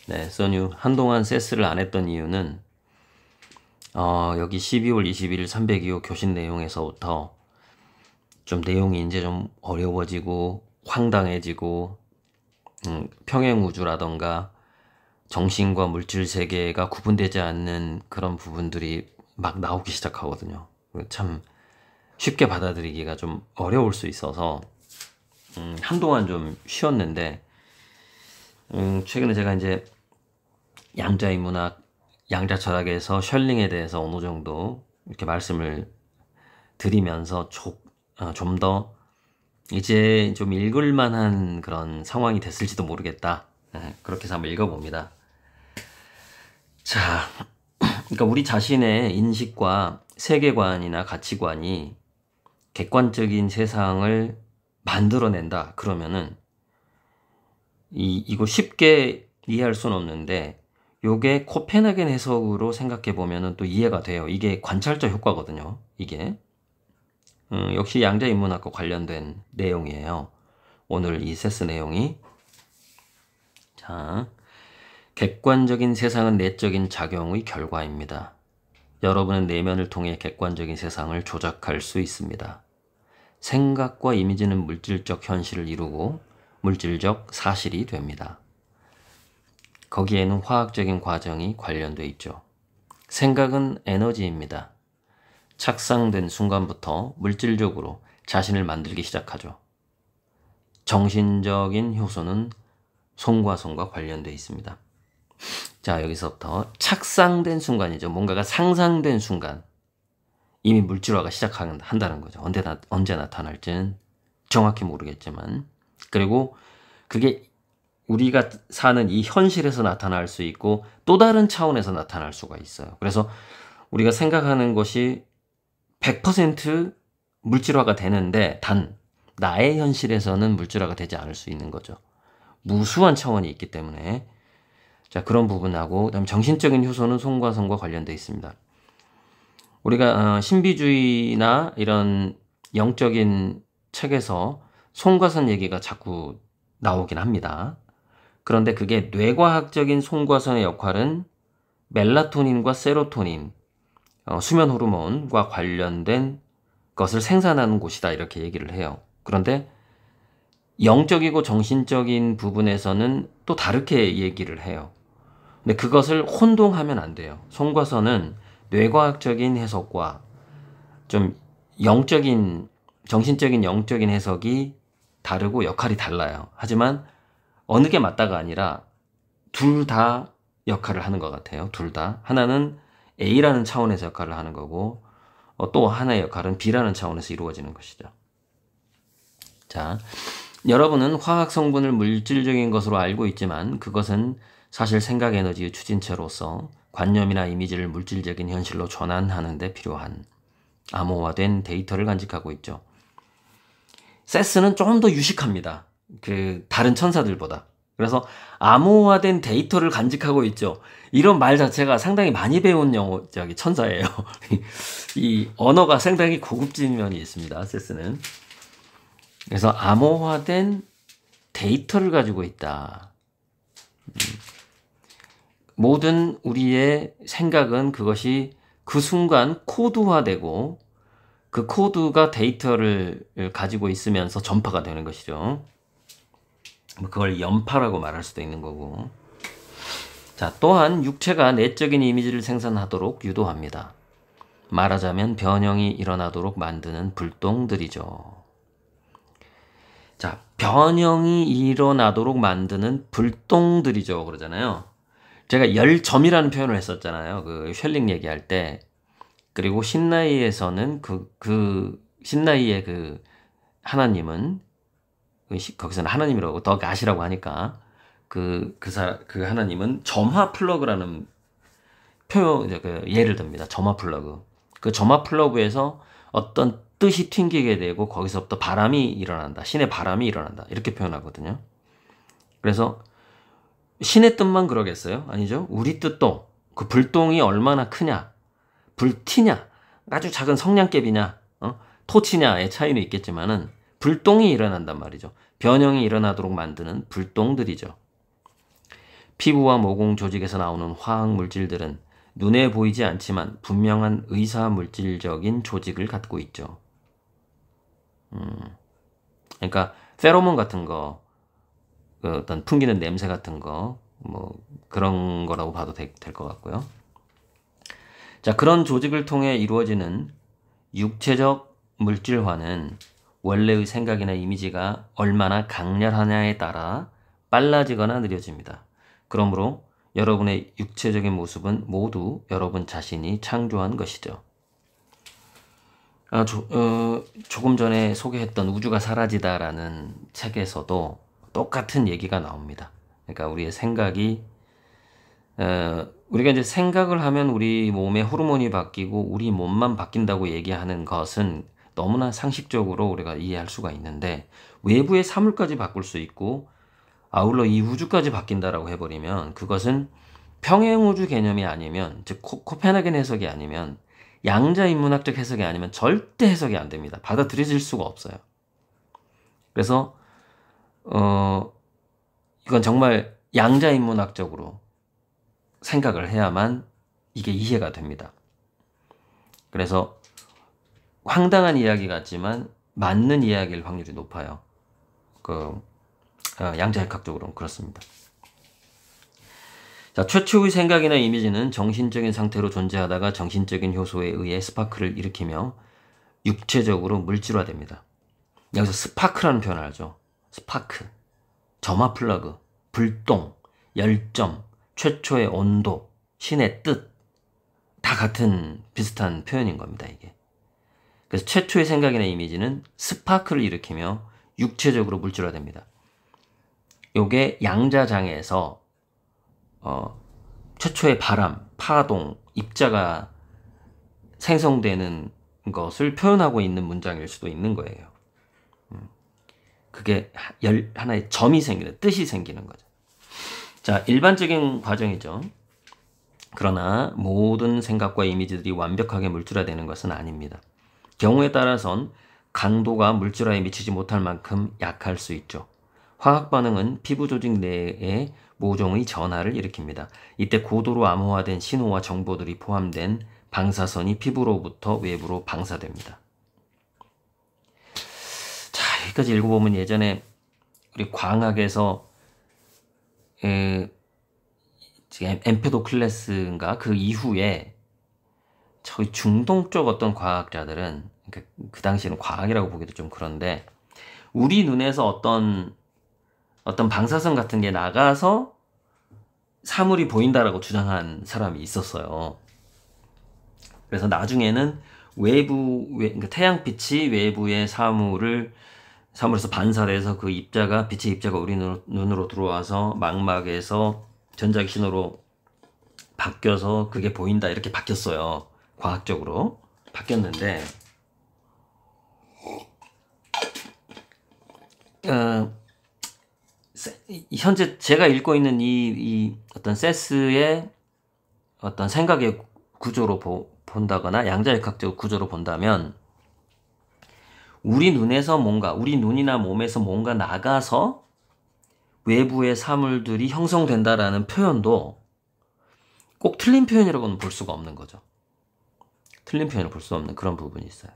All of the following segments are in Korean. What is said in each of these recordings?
네, 써뉴. 한동안 세스를 안 했던 이유는, 여기 12월 21일 302호 교신 내용에서부터 좀 내용이 이제 좀 어려워지고, 황당해지고, 평행우주라던가, 정신과 물질 세계가 구분되지 않는 그런 부분들이 막 나오기 시작하거든요. 참 쉽게 받아들이기가 좀 어려울 수 있어서, 한동안 좀 쉬었는데, 최근에 제가 이제 양자인문학, 양자철학에서 셜링에 대해서 어느 정도 이렇게 말씀을 드리면서 좀 더 이제 좀 읽을 만한 그런 상황이 됐을지도 모르겠다. 그렇게 해서 한번 읽어봅니다. 자, 그러니까 우리 자신의 인식과 세계관이나 가치관이 객관적인 세상을 만들어낸다. 그러면은 이거 쉽게 이해할 수는 없는데 요게 코펜하겐 해석으로 생각해 보면은 또 이해가 돼요. 이게 관찰자 효과거든요. 이게 역시 양자인문학과 관련된 내용이에요. 오늘 이 세스 내용이. 자, 객관적인 세상은 내적인 작용의 결과입니다. 여러분은 내면을 통해 객관적인 세상을 조작할 수 있습니다. 생각과 이미지는 물질적 현실을 이루고 물질적 사실이 됩니다. 거기에는 화학적인 과정이 관련돼 있죠. 생각은 에너지입니다. 착상된 순간부터 물질적으로 자신을 만들기 시작하죠. 정신적인 효소는 송과성과 관련돼 있습니다. 자, 여기서부터 착상된 순간이죠. 뭔가가 상상된 순간 이미 물질화가 시작한다는 거죠. 언제 나타날지는 정확히 모르겠지만, 그리고 그게 우리가 사는 이 현실에서 나타날 수 있고 또 다른 차원에서 나타날 수가 있어요. 그래서 우리가 생각하는 것이 100% 물질화가 되는데 단 나의 현실에서는 물질화가 되지 않을 수 있는 거죠. 무수한 차원이 있기 때문에. 자, 그런 부분하고 그다음 정신적인 효소는 송과성과 관련되어 있습니다. 우리가 신비주의나 이런 영적인 책에서 송과선 얘기가 자꾸 나오긴 합니다. 그런데 그게 뇌과학적인 송과선의 역할은 멜라토닌과 세로토닌, 수면 호르몬과 관련된 것을 생산하는 곳이다 이렇게 얘기를 해요. 그런데 영적이고 정신적인 부분에서는 또 다르게 얘기를 해요. 근데 그것을 혼동하면 안 돼요. 송과선은 뇌과학적인 해석과 좀 정신적인 영적인 해석이 다르고 역할이 달라요. 하지만 어느 게 맞다가 아니라 둘 다 역할을 하는 것 같아요. 둘 다. 하나는 A라는 차원에서 역할을 하는 거고 또 하나의 역할은 B라는 차원에서 이루어지는 것이죠. 자, 여러분은 화학 성분을 물질적인 것으로 알고 있지만 그것은 사실 생각 에너지의 추진체로서 관념이나 이미지를 물질적인 현실로 전환하는 데 필요한 암호화된 데이터를 간직하고 있죠. 세스는 좀 더 유식합니다. 다른 천사들보다. 그래서 암호화된 데이터를 간직하고 있죠. 이런 말 자체가 상당히 많이 배운 천사예요. 이 언어가 상당히 고급진 면이 있습니다. 세스는. 그래서 암호화된 데이터를 가지고 있다. 모든 우리의 생각은 그것이 그 순간 코드화되고 그 코드가 데이터를 가지고 있으면서 전파가 되는 것이죠. 그걸 연파라고 말할 수도 있는 거고. 자, 또한 육체가 내적인 이미지를 생산하도록 유도합니다. 말하자면 변형이 일어나도록 만드는 불똥들이죠. 자, 변형이 일어나도록 만드는 불똥들이죠. 그러잖아요. 제가 열점이라는 표현을 했었잖아요. 그 셜링 얘기할 때. 그리고 신라이에서는 신라이의 그 하나님은 거기서는 하나님이라고 더 가시라고 하니까 그 하나님은 점화 플러그라는 예를 듭니다. 점화 플러그. 그 점화 플러그에서 어떤 뜻이 튕기게 되고 거기서부터 바람이 일어난다. 신의 바람이 일어난다. 이렇게 표현하거든요. 그래서 신의 뜻만 그러겠어요? 아니죠. 우리 뜻도 그 불똥이 얼마나 크냐, 불티냐, 아주 작은 성냥개비냐, 토치냐의 차이는 있겠지만은 불똥이 일어난단 말이죠. 변형이 일어나도록 만드는 불똥들이죠. 피부와 모공 조직에서 나오는 화학 물질들은 눈에 보이지 않지만 분명한 의사 물질적인 조직을 갖고 있죠. 그러니까 페로몬 같은 거, 그 어떤 풍기는 냄새 같은 거, 뭐 그런 거라고 봐도 될 것 같고요. 자, 그런 조직을 통해 이루어지는 육체적 물질화는 원래의 생각이나 이미지가 얼마나 강렬하냐에 따라 빨라지거나 느려집니다. 그러므로 여러분의 육체적인 모습은 모두 여러분 자신이 창조한 것이죠. 조금 전에 소개했던 우주가 사라지다라는 책에서도 똑같은 얘기가 나옵니다. 그러니까 우리의 생각이 우리가 이제 생각을 하면 우리 몸의 호르몬이 바뀌고 우리 몸만 바뀐다고 얘기하는 것은 너무나 상식적으로 우리가 이해할 수가 있는데, 외부의 사물까지 바꿀 수 있고 아울러 이 우주까지 바뀐다라고 해버리면 그것은 평행우주 개념이 아니면, 즉 코펜하겐 해석이 아니면, 양자인문학적 해석이 아니면 절대 해석이 안 됩니다. 받아들여질 수가 없어요. 그래서 이건 정말 양자인문학적으로 생각을 해야만 이게 이해가 됩니다. 그래서 황당한 이야기 같지만 맞는 이야기일 확률이 높아요. 양자역학적으로는 그렇습니다. 자, 최초의 생각이나 이미지는 정신적인 상태로 존재하다가 정신적인 효소에 의해 스파크를 일으키며 육체적으로 물질화됩니다. 여기서 스파크라는 표현을 하죠. 스파크, 점화 플러그, 불똥, 열점, 최초의 온도, 신의 뜻, 다 같은 비슷한 표현인 겁니다, 이게. 그래서 최초의 생각이나 이미지는 스파크를 일으키며 육체적으로 물질화됩니다. 요게 양자장에서 최초의 바람, 파동, 입자가 생성되는 것을 표현하고 있는 문장일 수도 있는 거예요. 그게 하나의 점이 생기는, 뜻이 생기는 거죠. 자, 일반적인 과정이죠. 그러나 모든 생각과 이미지들이 완벽하게 물질화되는 것은 아닙니다. 경우에 따라선 강도가 물질화에 미치지 못할 만큼 약할 수 있죠. 화학 반응은 피부 조직 내에 모종의 전하를 일으킵니다. 이때 고도로 암호화된 신호와 정보들이 포함된 방사선이 피부로부터 외부로 방사됩니다. 자, 여기까지 읽어보면 예전에 우리 광학에서 엠페도클레스인가 그 이후에 저희 중동 쪽 어떤 과학자들은, 그러니까 그 당시에는 과학이라고 보기도 좀 그런데, 우리 눈에서 어떤 방사선 같은 게 나가서 사물이 보인다라고 주장한 사람이 있었어요. 그래서 나중에는 그러니까 태양빛이 외부의 사물에서 반사돼서 그 빛의 입자가 우리 눈으로 들어와서 망막에서 전자기 신호로 바뀌어서 그게 보인다, 이렇게 바뀌었어요. 과학적으로 바뀌었는데, 현재 제가 읽고 있는 이 어떤 세스의 어떤 생각의 구조로 본다거나 양자역학적 구조로 본다면, 우리 눈이나 몸에서 뭔가 나가서 외부의 사물들이 형성된다라는 표현도 꼭 틀린 표현이라고는 볼 수가 없는 거죠. 틀린 표현을 볼 수 없는 그런 부분이 있어요.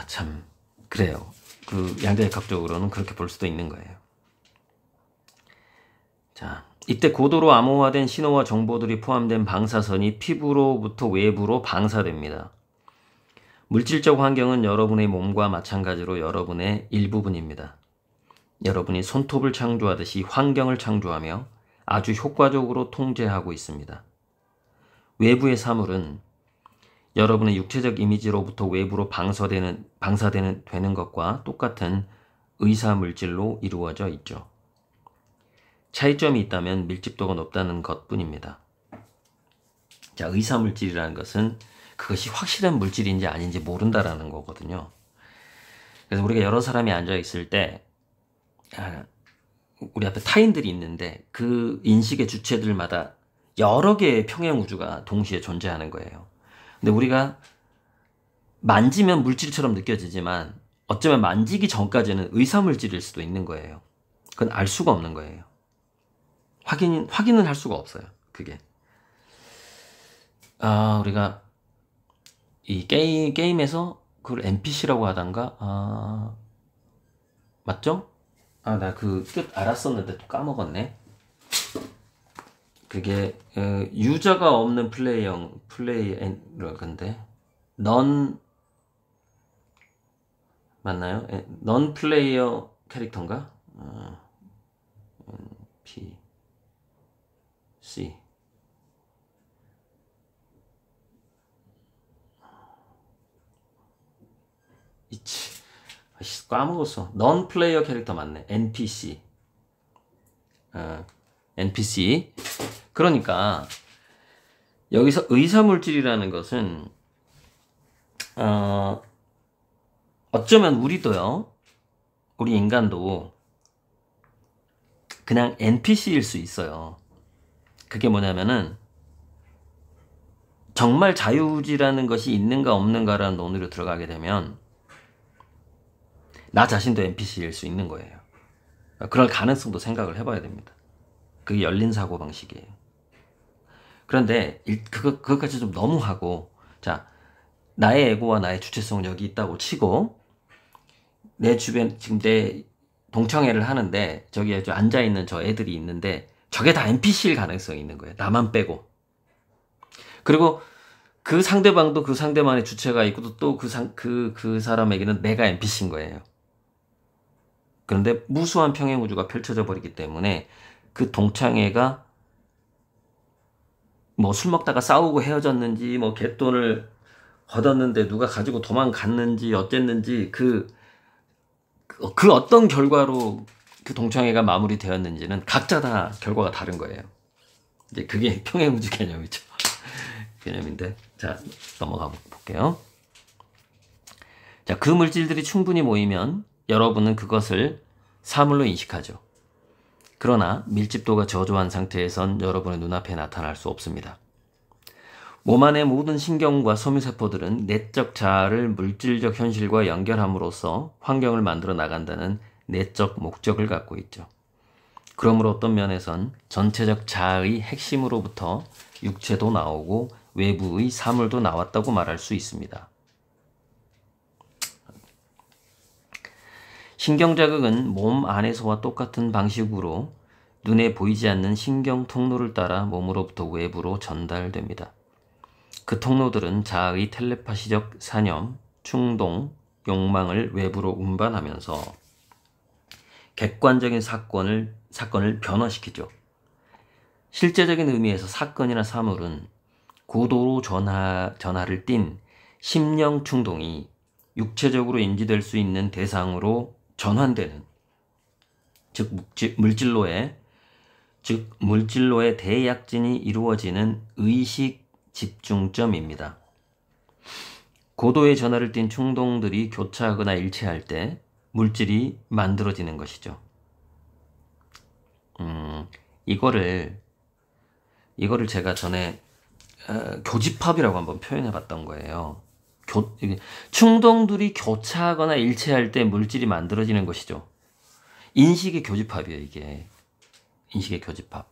참 그래요. 그 양자역학적으로는 그렇게 볼 수도 있는 거예요. 자, 이때 고도로 암호화된 신호와 정보들이 포함된 방사선이 피부로부터 외부로 방사됩니다. 물질적 환경은 여러분의 몸과 마찬가지로 여러분의 일부분입니다. 여러분이 손톱을 창조하듯이 환경을 창조하며 아주 효과적으로 통제하고 있습니다. 외부의 사물은 여러분의 육체적 이미지로부터 외부로 방사되는 것과 똑같은 의사물질로 이루어져 있죠. 차이점이 있다면 밀집도가 높다는 것뿐입니다. 자, 의사물질이라는 것은 그것이 확실한 물질인지 아닌지 모른다라는 거거든요. 그래서 우리가 여러 사람이 앉아 있을 때 우리 앞에 타인들이 있는데 그 인식의 주체들마다 여러 개의 평행 우주가 동시에 존재하는 거예요. 근데 우리가 만지면 물질처럼 느껴지지만 어쩌면 만지기 전까지는 의사물질일 수도 있는 거예요. 그건 알 수가 없는 거예요. 확인은 할 수가 없어요. 그게. 우리가 이 게임에서 그걸 NPC라고 하던가, 맞죠? 나 그 뜻 알았었는데 또 까먹었네. 그게 유저가 없는 플레이어 건데 맞나요? 넌 플레이어 캐릭터인가? NPC 까먹었어. 넌 플레이어 캐릭터 맞네. NPC. NPC. 그러니까 여기서 의사물질이라는 것은 어쩌면 우리 인간도 그냥 NPC일 수 있어요. 그게 뭐냐면은 정말 자유의지라는 것이 있는가 없는가라는 논의로 들어가게 되면 나 자신도 NPC일 수 있는 거예요. 그럴 가능성도 생각을 해봐야 됩니다. 그게 열린 사고방식이에요. 그런데 그것까지 좀 너무하고, 자, 나의 에고와 나의 주체성은 여기 있다고 치고 내 주변 지금 내 동창회를 하는데 저기에 앉아있는 저 애들이 있는데 저게 다 NPC일 가능성이 있는 거예요. 나만 빼고. 그리고 그 상대방도 그 상대방의 주체가 있고 또 그 사람에게는 내가 NPC인 거예요. 그런데 무수한 평행우주가 펼쳐져 버리기 때문에 그 동창회가 뭐 술 먹다가 싸우고 헤어졌는지 뭐 갯돈을 얻었는데 누가 가지고 도망갔는지 어쨌는지 그 어떤 결과로 그 동창회가 마무리되었는지는 각자 다 결과가 다른 거예요. 이제 그게 평행우주 개념이죠. 개념인데, 자, 넘어가 볼게요. 자, 그 물질들이 충분히 모이면 여러분은 그것을 사물로 인식하죠. 그러나 밀집도가 저조한 상태에선 여러분의 눈앞에 나타날 수 없습니다. 몸 안의 모든 신경과 섬유세포들은 내적 자아를 물질적 현실과 연결함으로써 환경을 만들어 나간다는 내적 목적을 갖고 있죠. 그러므로 어떤 면에선 전체적 자아의 핵심으로부터 육체도 나오고 외부의 사물도 나왔다고 말할 수 있습니다. 신경자극은 몸 안에서와 똑같은 방식으로 눈에 보이지 않는 신경 통로를 따라 몸으로부터 외부로 전달됩니다. 그 통로들은 자아의 텔레파시적 사념, 충동, 욕망을 외부로 운반하면서 객관적인 사건을 변화시키죠. 실제적인 의미에서 사건이나 사물은 고도로 전하를 띤 심령 충동이 육체적으로 인지될 수 있는 대상으로 전환되는, 즉 물질로의 대약진이 이루어지는 의식 집중점입니다. 고도의 전하를 띤 충동들이 교차하거나 일체할 때 물질이 만들어지는 것이죠. 이거를 제가 전에 교집합이라고 한번 표현해 봤던 거예요. 충동들이 교차하거나 일체할 때 물질이 만들어지는 것이죠. 인식의 교집합이에요, 이게. 인식의 교집합.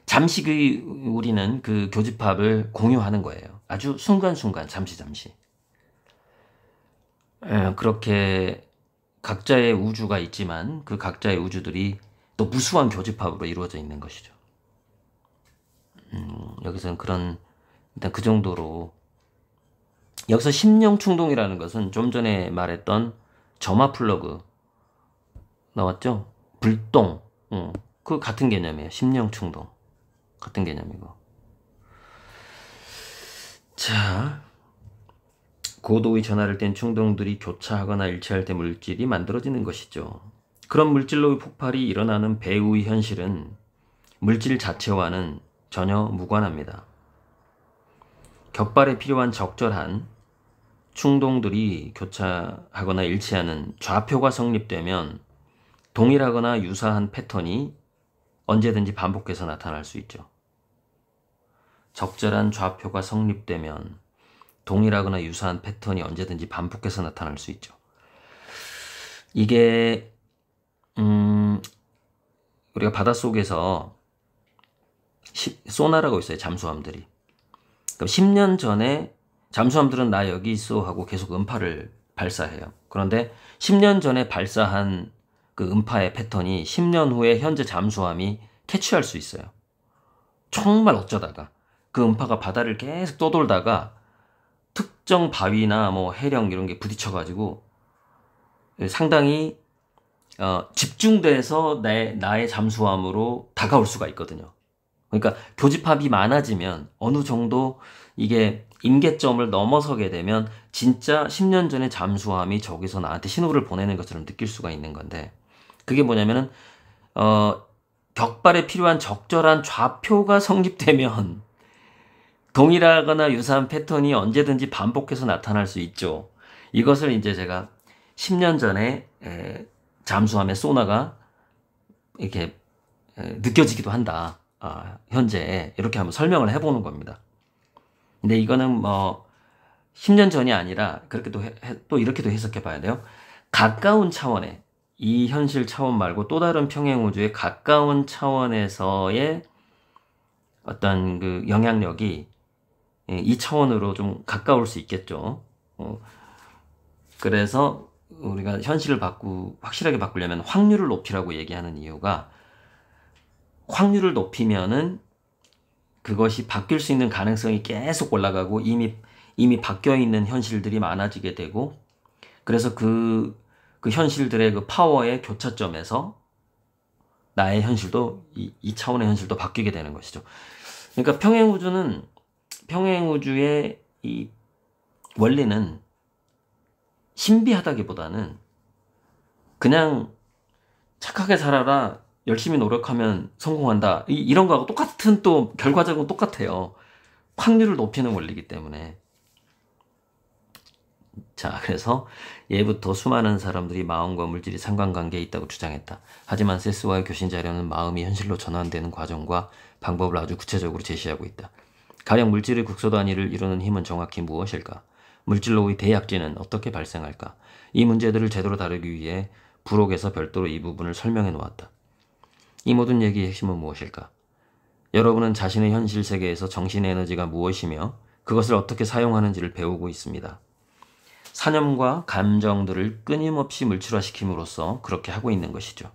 잠시 우리는 그 교집합을 공유하는 거예요. 아주 순간순간, 잠시. 그렇게 각자의 우주가 있지만 그 각자의 우주들이 또 무수한 교집합으로 이루어져 있는 것이죠. 여기서는 일단 그 정도로. 여기서 심령 충동이라는 것은 좀 전에 말했던 점화 플러그 나왔죠? 불똥. 그 같은 개념이에요. 심령 충동. 같은 개념이고. 자, 고도의 전하를 띤 충동들이 교차하거나 일체할 때 물질이 만들어지는 것이죠. 그런 물질로의 폭발이 일어나는 배우의 현실은 물질 자체와는 전혀 무관합니다. 격발에 필요한 적절한 충동들이 교차하거나 일치하는 좌표가 성립되면 동일하거나 유사한 패턴이 언제든지 반복해서 나타날 수 있죠. 적절한 좌표가 성립되면 동일하거나 유사한 패턴이 언제든지 반복해서 나타날 수 있죠. 이게 우리가 바닷속에서 소나라고 있어요. 잠수함들이. 그럼 10년 전에 잠수함들은 나 여기 있어 하고 계속 음파를 발사해요. 그런데 10년 전에 발사한 그 음파의 패턴이 10년 후에 현재 잠수함이 캐치할 수 있어요. 정말 어쩌다가 그 음파가 바다를 계속 떠돌다가 특정 바위나 뭐 해령 이런 게 부딪혀가지고 상당히 집중돼서 나의 잠수함으로 다가올 수가 있거든요. 그러니까 교집합이 많아지면 어느 정도 이게 임계점을 넘어서게 되면 진짜 10년 전에 잠수함이 저기서 나한테 신호를 보내는 것처럼 느낄 수가 있는 건데, 그게 뭐냐면은 격발에 필요한 적절한 좌표가 성립되면 동일하거나 유사한 패턴이 언제든지 반복해서 나타날 수 있죠. 이것을 이제 제가 10년 전에 잠수함의 소나가 이렇게 느껴지기도 한다. 현재 이렇게 한번 설명을 해보는 겁니다. 근데 이거는 뭐 10년 전이 아니라 그렇게 또 이렇게도 해석해 봐야 돼요. 가까운 차원의, 이 현실 차원 말고 또 다른 평행우주의 가까운 차원에서의 어떤 그 영향력이 이 차원으로 좀 가까울 수 있겠죠. 그래서 우리가 현실을 확실하게 바꾸려면 확률을 높이라고 얘기하는 이유가, 확률을 높이면은 그것이 바뀔 수 있는 가능성이 계속 올라가고 이미 바뀌어 있는 현실들이 많아지게 되고, 그래서 그 현실들의 그 파워의 교차점에서 나의 현실도 이 차원의 현실도 바뀌게 되는 것이죠. 그러니까 평행우주의 이 원리는 신비하다기보다는 그냥 착하게 살아라, 열심히 노력하면 성공한다, 이런 거하고 똑같은, 또 결과적으로 똑같아요. 확률을 높이는 원리이기 때문에. 자, 그래서 예부터 수많은 사람들이 마음과 물질이 상관관계에 있다고 주장했다. 하지만 세스와의 교신 자료는 마음이 현실로 전환되는 과정과 방법을 아주 구체적으로 제시하고 있다. 가령 물질의 국소 단위를 이루는 힘은 정확히 무엇일까? 물질로의 대약진은 어떻게 발생할까? 이 문제들을 제대로 다루기 위해 부록에서 별도로 이 부분을 설명해 놓았다. 이 모든 얘기의 핵심은 무엇일까? 여러분은 자신의 현실 세계에서 정신의 에너지가 무엇이며 그것을 어떻게 사용하는지를 배우고 있습니다. 사념과 감정들을 끊임없이 물질화시킴으로써 그렇게 하고 있는 것이죠.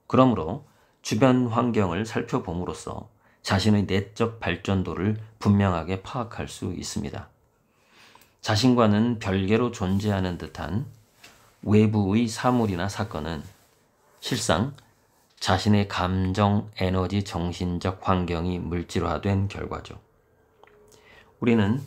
그러므로 주변 환경을 살펴봄으로써 자신의 내적 발전도를 분명하게 파악할 수 있습니다. 자신과는 별개로 존재하는 듯한 외부의 사물이나 사건은 실상 자신의 감정, 에너지, 정신적 환경이 물질화된 결과죠. 우리는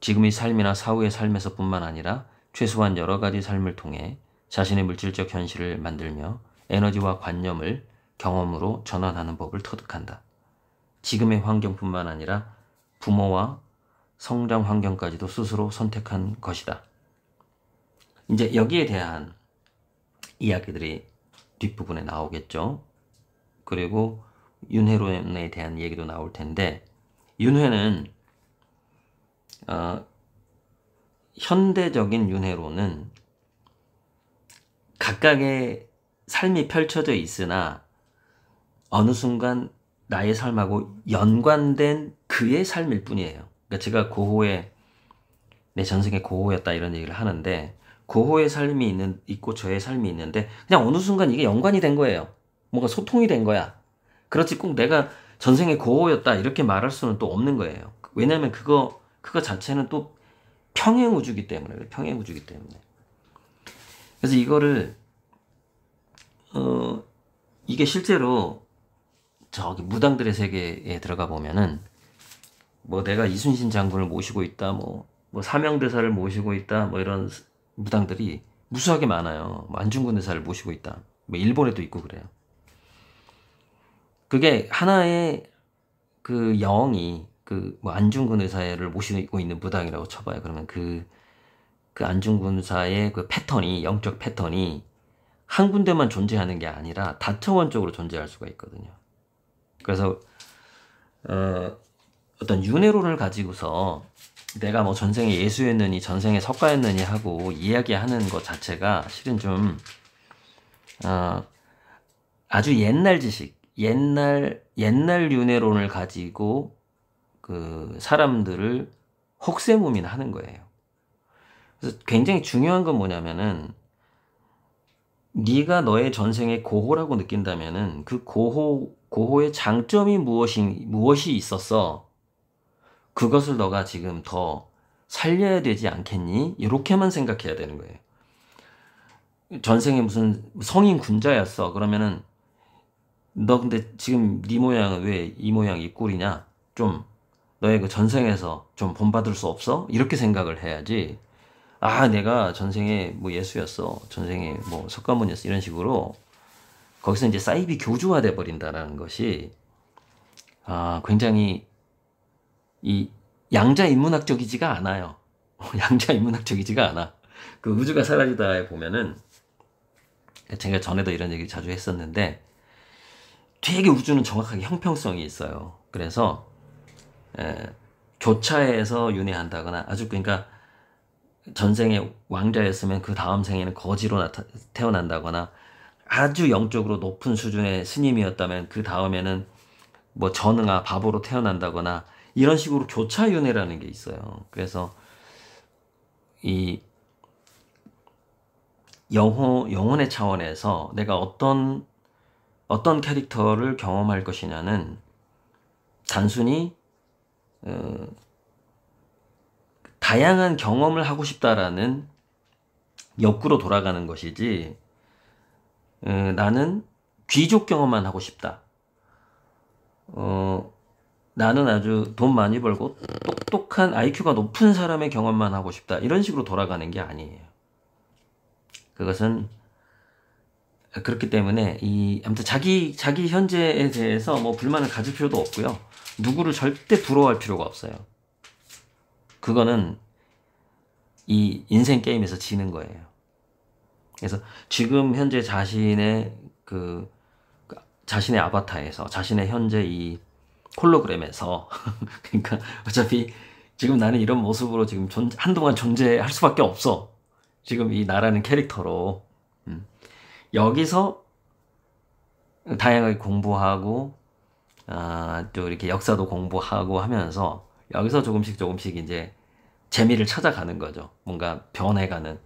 지금의 삶이나 사후의 삶에서 뿐만 아니라 최소한 여러 가지 삶을 통해 자신의 물질적 현실을 만들며 에너지와 관념을 경험으로 전환하는 법을 터득한다. 지금의 환경뿐만 아니라 부모와 성장 환경까지도 스스로 선택한 것이다. 이제 여기에 대한 이야기들이 뒷부분에 나오겠죠. 그리고 윤회론에 대한 얘기도 나올 텐데, 윤회는 현대적인 윤회론은 각각의 삶이 펼쳐져 있으나 어느 순간 나의 삶하고 연관된 그의 삶일 뿐이에요. 그러니까 제가 고호의, 내 전생에 고호였다 이런 얘기를 하는데, 고호의 삶이 있고 저의 삶이 있는데 그냥 어느 순간 이게 연관이 된 거예요. 뭔가 소통이 된 거야. 그렇지 꼭 내가 전생에 고호였다 이렇게 말할 수는 또 없는 거예요. 왜냐면 그거 자체는 또 평행우주기 때문에. 그래서 이거를 이게 실제로 저기 무당들의 세계에 들어가 보면은 뭐 내가 이순신 장군을 모시고 있다, 뭐 사명대사를 모시고 있다, 뭐 이런 무당들이 무수하게 많아요. 뭐 안중근 의사를 모시고 있다. 뭐 일본에도 있고 그래요. 그게 하나의 그 영이 뭐 안중근 의사를 모시고 있는 무당이라고 쳐봐요. 그러면 그 안중근 의사의 그 패턴이, 영적 패턴이 한 군데만 존재하는 게 아니라 다차원적으로 존재할 수가 있거든요. 그래서 어떤 윤회론을 가지고서 내가 뭐 전생에 예수였느니 전생에 석가였느니 하고 이야기하는 것 자체가 실은 좀 아주 옛날 지식, 옛날 윤회론을 가지고 그 사람들을 혹세무민하는 거예요. 그래서 굉장히 중요한 건 뭐냐면은 네가 너의 전생의 고호라고 느낀다면은 그 고호의 장점이 무엇이 있었어? 그것을 너가 지금 더 살려야 되지 않겠니? 이렇게만 생각해야 되는 거예요. 전생에 무슨 성인 군자였어. 그러면은 너 근데 지금 네 모양은 왜 이 모양 이 꼴이냐? 좀 너의 그 전생에서 좀 본받을 수 없어? 이렇게 생각을 해야지. 아, 내가 전생에 뭐 예수였어. 전생에 뭐 석가모니였어. 이런 식으로 거기서 이제 사이비 교주화돼 버린다라는 것이 굉장히 이 양자 인문학적이지가 않아요. 양자 인문학적이지가 않아. 그 우주가 사라지다에 보면은 제가 전에도 이런 얘기 자주 했었는데 되게 우주는 정확하게 형평성이 있어요. 그래서 교차해서 윤회한다거나 아주 그러니까 전생에 왕자였으면 그 다음 생에는 거지로 태어난다거나 아주 영적으로 높은 수준의 스님이었다면 그 다음에는 뭐 전응아 바보로 태어난다거나 이런 식으로 교차윤회라는 게 있어요. 그래서 이 영혼의 차원에서 내가 어떤 캐릭터를 경험할 것이냐는 단순히 다양한 경험을 하고 싶다라는 욕구로 돌아가는 것이지 나는 귀족 경험만 하고 싶다. 나는 아주 돈 많이 벌고 똑똑한 IQ가 높은 사람의 경험만 하고 싶다. 이런 식으로 돌아가는 게 아니에요. 그것은 그렇기 때문에 아무튼 자기 현재에 대해서 뭐 불만을 가질 필요도 없고요. 누구를 절대 부러워할 필요가 없어요. 그거는 이 인생 게임에서 지는 거예요. 그래서 지금 현재 자신의 자신의 아바타에서 자신의 현재 이 홀로그램에서 그러니까 어차피 지금 나는 이런 모습으로 지금 한동안 존재할 수밖에 없어. 지금 이 나라는 캐릭터로 여기서 다양하게 공부하고 또 이렇게 역사도 공부하고 하면서 여기서 조금씩 이제 재미를 찾아가는 거죠. 뭔가 변해가는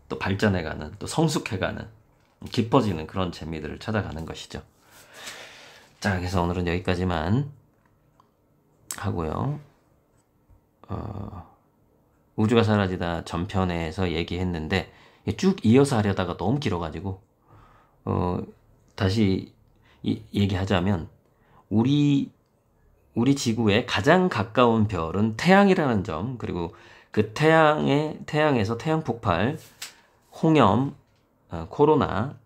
또 발전해가는 또 성숙해가는 깊어지는 그런 재미들을 찾아가는 것이죠. 자, 그래서 오늘은 여기까지만 하고요. 우주가 사라지다 전편에서 얘기했는데 쭉 이어서 하려다가 너무 길어가지고 다시 얘기하자면 우리 지구에 가장 가까운 별은 태양이라는 점, 그리고 그 태양에서 태양 폭발, 홍염, 코로나,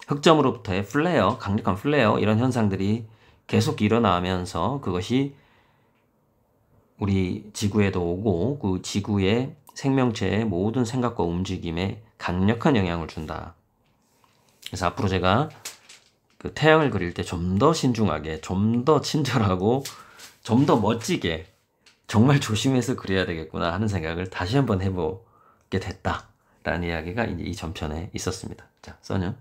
흑점으로부터의 플레어, 강력한 플레어 이런 현상들이 계속 일어나면서 그것이 우리 지구에도 오고 그 지구의 생명체의 모든 생각과 움직임에 강력한 영향을 준다. 그래서 앞으로 제가 그 태양을 그릴 때 좀 더 신중하게, 좀 더 친절하고, 좀 더 멋지게 정말 조심해서 그려야 되겠구나 하는 생각을 다시 한번 해보게 됐다라는 이야기가 이제 이 전편에 있었습니다. 자, 써녀.